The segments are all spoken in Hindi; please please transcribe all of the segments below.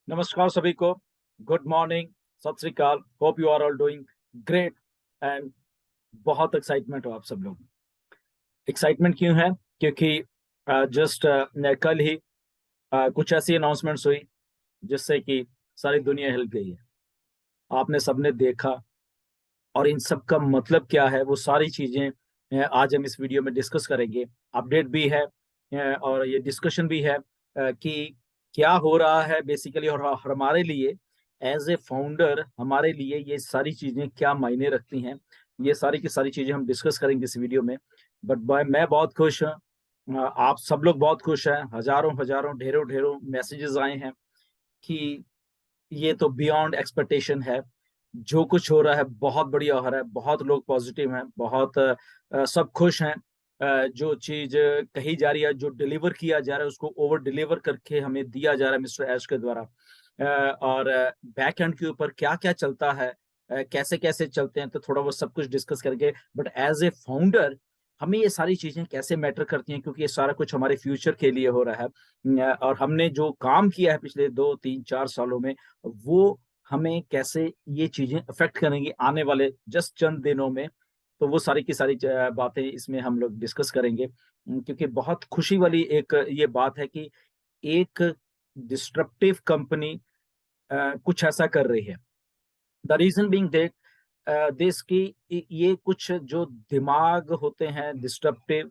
नमस्कार सभी को। Good morning, Sat Sri Akal. Hope you are all doing great and बहुत एक्साइटमेंट हो आप सब लोग। एक्साइटमेंट क्यों है? क्योंकि जस्ट कल ही कुछ ऐसी अनाउंसमेंट्स हुई जिससे कि सारी दुनिया हिल गई है। आपने सबने देखा, और इन सब का मतलब क्या है वो सारी चीजें आज हम इस वीडियो में डिस्कस करेंगे। अपडेट भी है और ये डिस्कशन भी है कि क्या हो रहा है बेसिकली, और हमारे लिए एज ए फाउंडर हमारे लिए ये सारी चीजें क्या मायने रखती हैं। ये सारी की सारी चीजें हम डिस्कस करेंगे इस वीडियो में। बट मैं बहुत खुश हूँ, आप सब लोग बहुत खुश हैं। हजारों हजारों ढेरों ढेरों मैसेजेस आए हैं कि ये तो बियॉन्ड एक्सपेक्टेशन है। जो कुछ हो रहा है बहुत बढ़िया हो रहा है, बहुत लोग पॉजिटिव हैं, बहुत सब खुश हैं। जो चीज कही जा रही है, जो डिलीवर किया जा रहा है, उसको ओवर डिलीवर करके हमें दिया जा रहा है मिस्टर ऐश के द्वारा। और बैक एंड के ऊपर क्या क्या चलता है, कैसे कैसे चलते हैं, तो थोड़ा वो सब कुछ डिस्कस करके। बट एज ए फाउंडर हमें ये सारी चीजें कैसे मैटर करती हैं, क्योंकि ये सारा कुछ हमारे फ्यूचर के लिए हो रहा है। और हमने जो काम किया है पिछले 2 3 4 सालों में, वो हमें कैसे ये चीजें अफेक्ट करेंगी आने वाले जस्ट चंद दिनों में। तो वो सारी की सारी बातें इसमें हम लोग डिस्कस करेंगे। क्योंकि बहुत खुशी वाली एक ये बात है कि एक डिस्ट्रप्टिव कंपनी कुछ ऐसा कर रही है। द रीजन बीइंग दैट देश की ये कुछ जो दिमाग होते हैं डिस्ट्रप्टिव,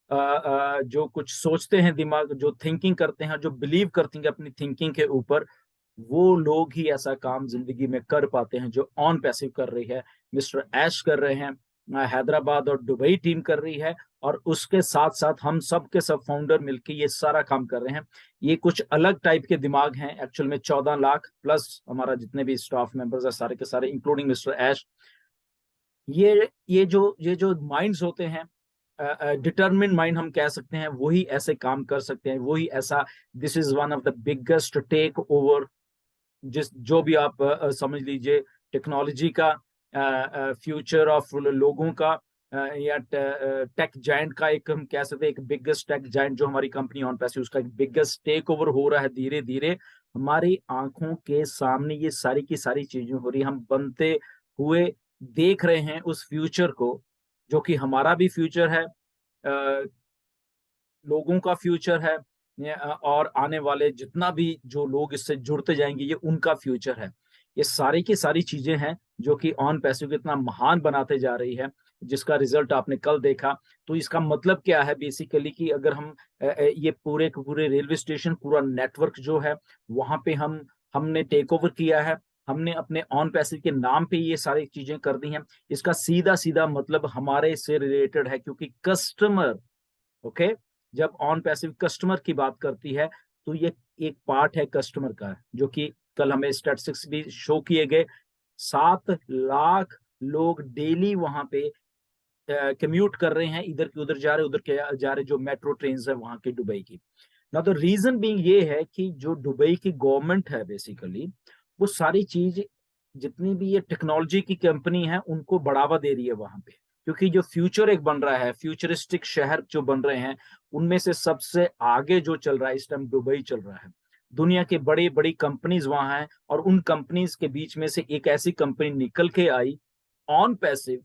जो कुछ सोचते हैं, दिमाग जो थिंकिंग करते हैं, जो बिलीव करते हैं अपनी थिंकिंग के ऊपर, वो लोग ही ऐसा काम जिंदगी में कर पाते हैं जो ऑन पैसिव कर रही है। मिस्टर ऐश कर रहे हैं, हैदराबाद और दुबई टीम कर रही है, और उसके साथ साथ हम सब के सब फाउंडर मिलकर ये सारा काम कर रहे हैं। ये कुछ अलग टाइप के दिमाग हैं एक्चुअल में। 14 लाख प्लस हमारा जितने भी स्टाफ मेंबर्स है सारे के सारे, इंक्लूडिंग मिस्टर ऐश। ये जो माइंड्स होते हैं, डिटरमिन माइंड हम कह सकते हैं, वही ऐसे काम कर सकते हैं, वही ऐसा। This is one of the biggest takeover, जिस जो भी आप समझ लीजिए, टेक्नोलॉजी का फ्यूचर ऑफ लोगों का, या टेक जायंट का, एक हम कह सकते हैं एक बिगेस्ट टेक जायंट जो हमारी कंपनी ऑन पैसे, उसका एक बिगेस्ट टेक ओवर हो रहा है धीरे धीरे हमारी आंखों के सामने। ये सारी की सारी चीजें हो रही, हम बनते हुए देख रहे हैं उस फ्यूचर को, जो कि हमारा भी फ्यूचर है, लोगों का फ्यूचर है, और आने वाले जितना भी जो लोग इससे जुड़ते जाएंगे ये उनका फ्यूचर है। ये सारी की सारी चीजें हैं जो कि ऑन पैसिव को इतना महान बनाते जा रही है, जिसका रिजल्ट आपने कल देखा। तो इसका मतलब क्या है बेसिकली कि अगर हम ये पूरे के पूरे रेलवे स्टेशन, पूरा नेटवर्क जो है, वहां पे हमने टेक ओवर किया है, हमने अपने ऑन पैसिव के नाम पे ये सारी चीजें कर दी हैं। इसका सीधा सीधा मतलब हमारे से रिलेटेड है, क्योंकि कस्टमर, ओके, जब ऑन पैसिव कस्टमर की बात करती है तो ये एक पार्ट है कस्टमर का, जो कि कल हमें स्टैटिस्टिक्स भी शो किए गए। 7 लाख लोग डेली वहां पे कम्यूट कर रहे हैं, इधर के उधर जा रहे, उधर के जा रहे, जो मेट्रो ट्रेन है वहां की दुबई की। ना तो रीजन बीइंग ये है कि जो दुबई की गवर्नमेंट है बेसिकली, वो सारी चीज जितनी भी ये टेक्नोलॉजी की कंपनी है उनको बढ़ावा दे रही है वहां पे। क्योंकि जो फ्यूचर एक बन रहा है, फ्यूचरिस्टिक शहर जो बन रहे हैं, उनमें से सबसे आगे जो चल रहा है इस टाइम दुबई चल रहा है। दुनिया की बड़ी बड़ी कंपनीज वहां हैं, और उन कंपनीज के बीच में से एक ऐसी कंपनी निकल के आई ऑन पैसिव,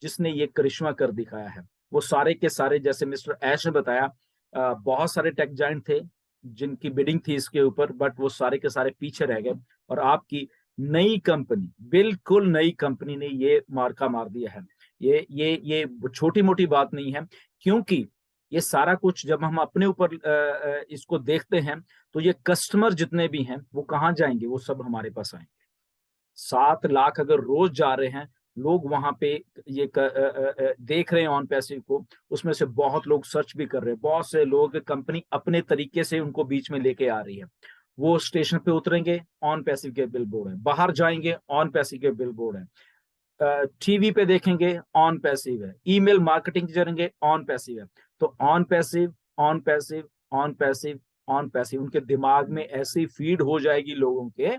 जिसने ये करिश्मा कर दिखाया है। वो सारे के सारे, जैसे मिस्टर ऐश ने बताया, बहुत सारे टेक जाइंट थे जिनकी बिडिंग थी इसके ऊपर, बट वो सारे के सारे पीछे रह गए। और आपकी नई कंपनी, बिल्कुल नई कंपनी ने ये मार्का मार दिया है। ये छोटी मोटी बात नहीं है, क्योंकि ये सारा कुछ जब हम अपने ऊपर इसको देखते हैं, तो ये कस्टमर जितने भी हैं वो कहाँ जाएंगे? वो सब हमारे पास आएंगे। 7 लाख अगर रोज जा रहे हैं लोग वहां पे, ये देख रहे हैं ऑन पैसिव को, उसमें से बहुत लोग सर्च भी कर रहे हैं, बहुत से लोग कंपनी अपने तरीके से उनको बीच में लेके आ रही है। वो स्टेशन पे उतरेंगे, ऑन पैसिव के बिल बोर्ड है, बाहर जाएंगे ऑन पैसिव के बिल बोर्ड है, टीवी पे देखेंगे ऑन पैसिव है, ईमेल मार्केटिंग करेंगे ऑन पैसिव है। तो on passive, on passive, on passive, on passive, उनके दिमाग में ऐसी फीड हो जाएगी लोगों के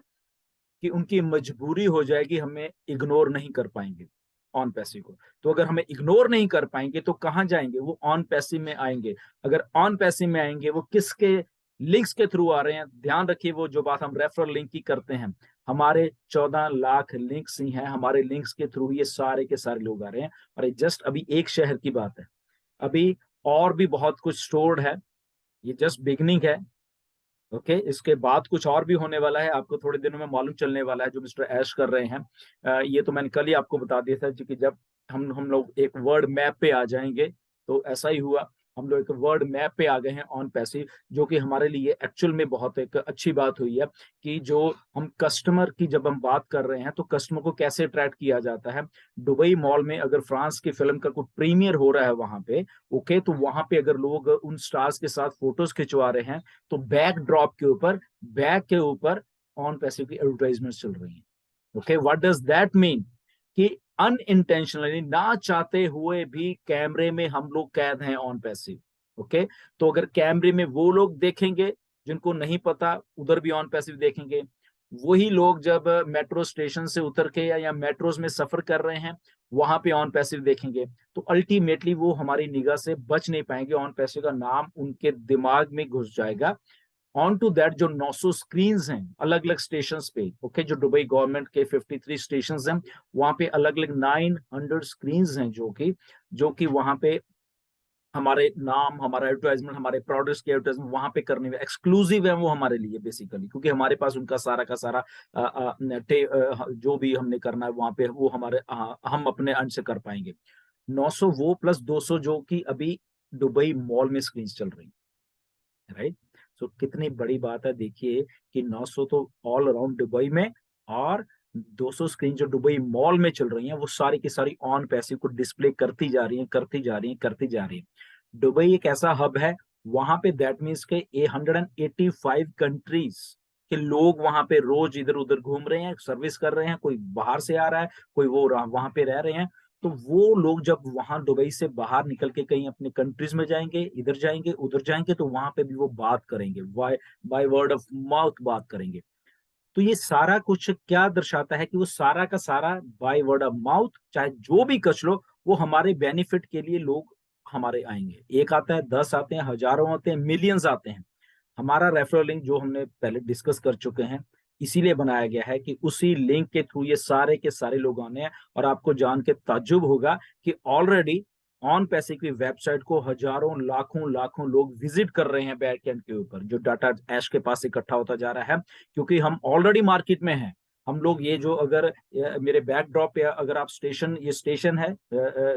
कि उनकी मजबूरी हो जाएगी, हमें इग्नोर नहीं कर पाएंगे ऑन पैसिव को। तो अगर हमें इग्नोर नहीं कर पाएंगे तो कहाँ जाएंगे? वो ऑन पैसिव में आएंगे। अगर ऑन पैसिव में आएंगे, वो किसके लिंक्स के थ्रू आ रहे हैं। ध्यान रखिए वो जो बात हम रेफरल लिंक की करते हैं, हमारे 14 लाख लिंक्स ही हैं, हमारे लिंक्स के थ्रू ये सारे के सारे लोग आ रहे हैं। और ये जस्ट अभी एक शहर की बात है, अभी और भी बहुत कुछ स्टोर्ड है, ये जस्ट बिगनिंग है। ओके, इसके बाद कुछ और भी होने वाला है, आपको थोड़े दिनों में मालूम चलने वाला है जो मिस्टर ऐश कर रहे हैं। ये तो मैंने कल ही आपको बता दिया था कि जब हम लोग एक वर्ड मैप पे आ जाएंगे, तो ऐसा ही हुआ। हम लोग एक वर्ड मैप पे आ गए हैं ऑन पैसिव, जो कि हमारे लिए एक्चुअल में बहुत एक अच्छी बात हुई है कि जो हम कस्टमर की जब हम बात कर रहे हैं तो कस्टमर को कैसे अट्रैक्ट किया जाता है। दुबई मॉल में अगर फ्रांस की फिल्म का कोई प्रीमियर हो रहा है वहां पे, ओके, तो वहां पे अगर लोग उन स्टार्स के साथ फोटोज खिंचवा रहे हैं, तो बैकड्रॉप के ऊपर, बैक के ऊपर ऑन पैसिव की एडवर्टाइजमेंट चल रही है। Okay, what does that mean कि अनइंटेंशनली, ना चाहते हुए भी कैमरे में हम लोग कैद हैं ऑन पैसिव। ओके, तो अगर कैमरे में वो लोग देखेंगे जिनको नहीं पता, उधर भी ऑन पैसिव देखेंगे। वही लोग जब मेट्रो स्टेशन से उतर के या मेट्रोज में सफर कर रहे हैं, वहां पे ऑन पैसिव देखेंगे, तो अल्टीमेटली वो हमारी निगाह से बच नहीं पाएंगे, ऑन पैसिव का नाम उनके दिमाग में घुस जाएगा। ऑन टू दैट जो 900 स्क्रीन हैं अलग अलग स्टेशन पे, ओके, जो दुबई गवर्नमेंट के 53 स्टेशन हैं, वहां पे अलग अलग 900 स्क्रीन हैं जो कि वहां पे हमारे नाम, हमारा एडवर्टाइजमेंट, हमारे प्रोडक्ट्स की एडवर्टाइजमेंट वहां पे करने में एक्सक्लूसिव है वो हमारे लिए बेसिकली, क्योंकि हमारे पास उनका सारा का सारा जो भी हमने करना है वहां पे वो हमारे हम अपने अंश से कर पाएंगे। 900 वो प्लस 200 जो कि अभी दुबई मॉल में स्क्रीन चल रही है, राइट। सो कितनी बड़ी बात है, देखिए कि 900 तो ऑल अराउंड दुबई में, और 200 स्क्रीन जो दुबई मॉल में चल रही हैं वो सारी की सारी ऑन पैसिव को डिस्प्ले करती जा रही हैं, करती जा रही हैं, करती जा रही हैं। दुबई एक ऐसा हब है, वहां पे दैट मीन्स के 185 कंट्रीज के लोग वहां पे रोज इधर उधर घूम रहे हैं, सर्विस कर रहे हैं, कोई बाहर से आ रहा है, कोई वो वहां पे रह रहे हैं। तो वो लोग जब वहां दुबई से बाहर निकल के कहीं अपने कंट्रीज में जाएंगे, इधर जाएंगे, उधर जाएंगे, तो वहां पे भी वो बात करेंगे, बाय वर्ड ऑफ माउथ बात करेंगे। तो ये सारा कुछ क्या दर्शाता है कि वो सारा का सारा बाय वर्ड ऑफ माउथ, चाहे जो भी कच लो, वो हमारे बेनिफिट के लिए लोग हमारे आएंगे। एक आता है, 10 आते हैं, हजारों आते हैं, मिलियंस आते हैं। हमारा रेफरल लिंक जो हमने पहले डिस्कस कर चुके हैं, इसीलिए बनाया गया है कि उसी लिंक के थ्रू ये सारे के सारे लोग आने हैं। और आपको जान के ताज्जुब होगा कि ऑलरेडी ऑन पैसे की वेबसाइट को हजारों लाखों लाखों लोग विजिट कर रहे हैं बैकएंड के ऊपर, जो डाटा ऐश के पास इकट्ठा होता जा रहा है, क्योंकि हम ऑलरेडी मार्केट में हैं। हम लोग ये जो अगर मेरे बैकड्रॉप पे अगर आप स्टेशन, ये स्टेशन है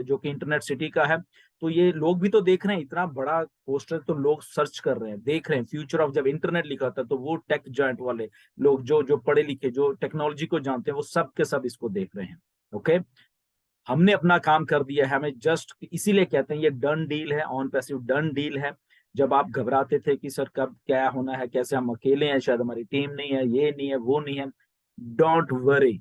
जो कि इंटरनेट सिटी का है, तो ये लोग भी तो देख रहे हैं, इतना बड़ा पोस्टर तो लोग सर्च कर रहे हैं, देख रहे हैं। फ्यूचर ऑफ जब इंटरनेट लिखा था तो वो टेक जॉइंट वाले लोग जो जो पढ़े लिखे, जो टेक्नोलॉजी को जानते हैं, वो सब के सब इसको देख रहे हैं। ओके, हमने अपना काम कर दिया है, हमें जस्ट इसीलिए कहते हैं ये डन डील है, ऑन पैसिव डन डील है। जब आप घबराते थे कि सर कब क्या होना है, कैसे, हम अकेले हैं, शायद हमारी टीम नहीं है, ये नहीं है, वो नहीं है, डोंट वरी।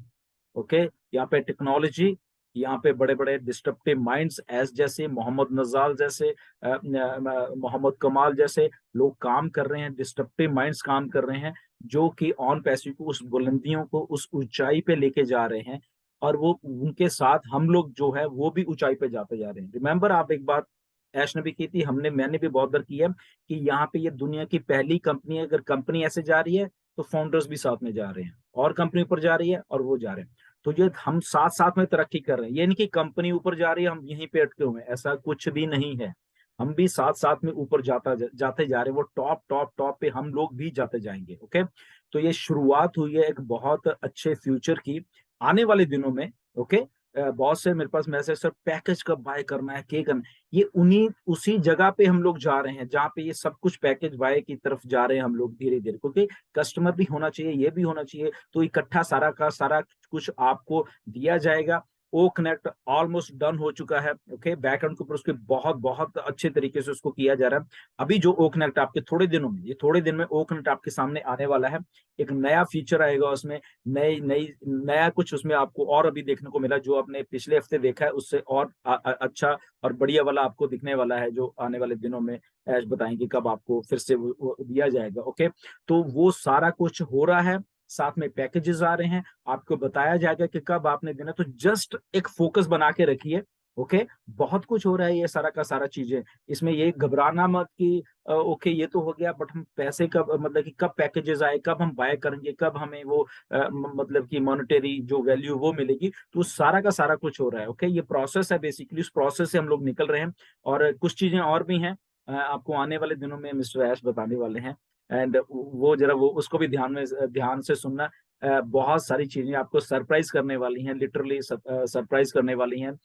ओके, यहाँ पे टेक्नोलॉजी, यहाँ पे बड़े बड़े डिस्ट्रप्टिव माइंड्स एस जैसे मोहम्मद नजाल जैसे मोहम्मद कमाल जैसे लोग काम कर रहे हैं, डिस्ट्रप्टिव माइंड्स काम कर रहे हैं, जो कि ऑन पैसिव को उस बुलंदियों को, उस ऊंचाई पे लेके जा रहे हैं। और वो उनके साथ हम लोग जो है वो भी ऊंचाई पे जाते जा रहे हैं। रिमेंबर, आप एक बात ऐश ने भी की थी, मैंने भी बहुत बार की है, कि यहाँ पे ये दुनिया की पहली कंपनी है। अगर कंपनी ऐसे जा रही है तो फाउंडर्स भी साथ में जा रहे हैं, और कंपनी ऊपर जा रही है और वो जा रहे हैं। तो ये हम साथ साथ में तरक्की कर रहे हैं, ये नहीं कि कंपनी ऊपर जा रही है हम यहीं पे अटके हुए हैं, ऐसा कुछ भी नहीं है। हम भी साथ साथ में ऊपर जाते जा रहे हैं, वो टॉप टॉप टॉप पे हम लोग भी जाते जाएंगे। ओके, तो ये शुरुआत हुई है एक बहुत अच्छे फ्यूचर की आने वाले दिनों में। ओके, बहुत से मेरे पास मैसेज, सर पैकेज कब बाय करना है, क्या करना है, ये उन्हीं उसी जगह पे हम लोग जा रहे हैं जहाँ पे ये सब कुछ पैकेज बाय की तरफ जा रहे हैं हम लोग धीरे धीरे, क्योंकि कस्टमर भी होना चाहिए, ये भी होना चाहिए, तो इकट्ठा सारा का सारा कुछ आपको दिया जाएगा। ओ कनेक्ट ऑलमोस्ट डन हो चुका है। ओके, बैकएंड के ऊपर उसके बहुत बहुत अच्छे तरीके से उसको किया जा रहा है। अभी जो ओ कनेक्ट आपके थोड़े दिनों में, ये थोड़े दिन में ओ कनेक्ट आपके सामने आने वाला है। एक नया फीचर आएगा उसमें, नई नई नया कुछ उसमें आपको और अभी देखने को मिला, जो आपने पिछले हफ्ते देखा है उससे और अच्छा और बढ़िया वाला आपको दिखने वाला है, जो आने वाले दिनों में ऐश बताएंगे कब आपको फिर से वो दिया जाएगा। ओके, तो वो सारा कुछ हो रहा है, साथ में पैकेजेस आ रहे हैं, आपको बताया जाएगा कि कब आपने देना। तो जस्ट एक फोकस बना के रखिए। ओके, बहुत कुछ हो रहा है ये सारा का सारा चीजें। इसमें ये घबराना मत कि ओके ये तो हो गया, बट हम पैसे कब, मतलब कि कब पैकेजेस आए, कब हम बाय करेंगे, कब हमें वो मतलब कि मॉनेटरी जो वैल्यू वो मिलेगी, तो सारा का सारा कुछ हो रहा है। ओके, ये प्रोसेस है बेसिकली, उस प्रोसेस से हम लोग निकल रहे हैं। और कुछ चीजें और भी हैं, आपको आने वाले दिनों में मिस्टर ऐश बताने वाले हैं। एंड वो जरा वो उसको भी ध्यान से सुनना। बहुत सारी चीजें आपको सरप्राइज करने वाली हैं, लिटरली सरप्राइज करने वाली हैं।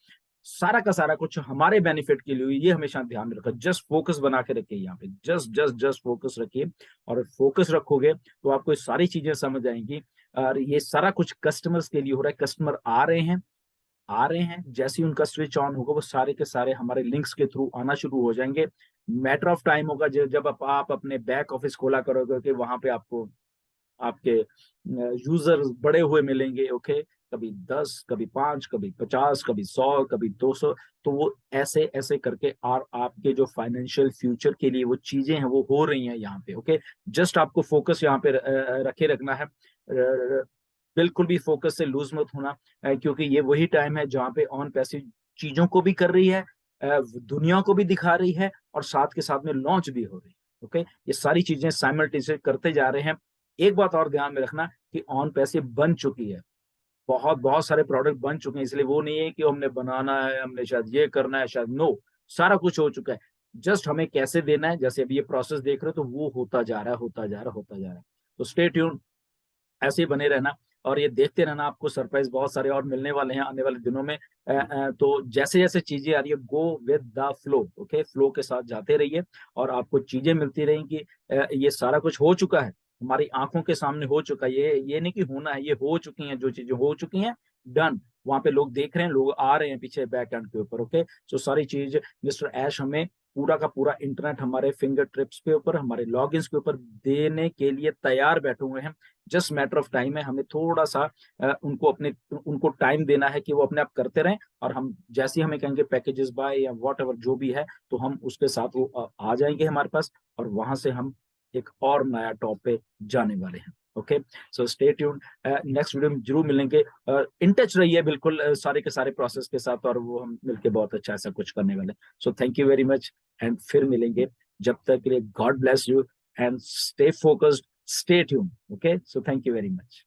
सारा का सारा कुछ हमारे बेनिफिट के लिए, ये हमेशा ध्यान में रखो। जस्ट फोकस बना के रखिए यहाँ पे, जस्ट जस्ट जस्ट फोकस रखिए। और फोकस रखोगे तो आपको ये सारी चीजें समझ आएंगी। और ये सारा कुछ कस्टमर्स के लिए हो रहा है। कस्टमर आ रहे हैं, जैसे ही उनका स्विच ऑन होगा वो सारे के सारे हमारे लिंक्स के थ्रू आना शुरू हो जाएंगे। मैटर ऑफ टाइम होगा जब आप अपने बैक ऑफिस खोला करोगे कि वहां पे आपको आपके यूजर्स बड़े हुए मिलेंगे। ओके, कभी 10, कभी 5, कभी 50, कभी 100, कभी 200। तो वो ऐसे ऐसे करके, और आपके जो फाइनेंशियल फ्यूचर के लिए वो चीजें हैं वो हो रही हैं यहाँ पे। ओके, जस्ट आपको फोकस यहाँ पे रखे रखना है। बिल्कुल भी फोकस से लूज मत होना, क्योंकि ये वही टाइम है जहाँ पे ऑन पैसिव चीजों को भी कर रही है, दुनिया को भी दिखा रही है, और साथ के साथ में लॉन्च भी हो रही है। ओके, ये सारी चीजें साइमल्टेनियसली करते जा रहे हैं। एक बात और ध्यान में रखना कि ऑन पैसिव बन चुकी है, बहुत बहुत सारे प्रोडक्ट बन चुके हैं, इसलिए वो नहीं है कि हमने बनाना है, हमने शायद ये करना है, शायद नो, सारा कुछ हो चुका है। जस्ट हमें कैसे देना है, जैसे अभी ये प्रोसेस देख रहे हो, तो वो होता जा रहा है, होता जा रहा है, होता जा रहा है। तो स्टे ट्यून, ऐसे ही बने रहना और ये देखते रहना। आपको सरप्राइज बहुत सारे और मिलने वाले हैं आने वाले दिनों में। तो जैसे जैसे चीजें आ रही है, go with the flow. Okay, flow के साथ जाते रहिए और आपको चीजें मिलती रहेंगी। ये सारा कुछ हो चुका है, हमारी आंखों के सामने हो चुका है। ये नहीं कि होना है, ये हो चुकी हैं। जो चीजें हो चुकी हैं, डन। वहां पे लोग देख रहे हैं, लोग आ रहे हैं पीछे बैक एंड के ऊपर। ओके, सो सारी चीज मिस्टर ऐश हमें पूरा का पूरा इंटरनेट हमारे फिंगर ट्रिप्स के ऊपर, हमारे लॉग के ऊपर देने के लिए तैयार बैठे हुए हैं। जस्ट मैटर ऑफ टाइम है, हमें थोड़ा सा उनको टाइम देना है कि वो अपने आप करते रहें। और हम जैसे ही हमें कहेंगे पैकेजेस बाय या वॉट एवर जो भी है, तो हम उसके साथ वो आ जाएंगे हमारे पास, और वहां से हम एक और नया टॉप पे जाने वाले हैं। Okay, so stay tune, next video में जरूर मिलेंगे। इन टच रहिए बिल्कुल सारे के सारे प्रोसेस के साथ, और वो हम मिलके बहुत अच्छा ऐसा कुछ करने वाले। So thank you very much, and फिर मिलेंगे। जब तक के लिए God bless you and stay focused, stay tuned. Okay, so thank you very much.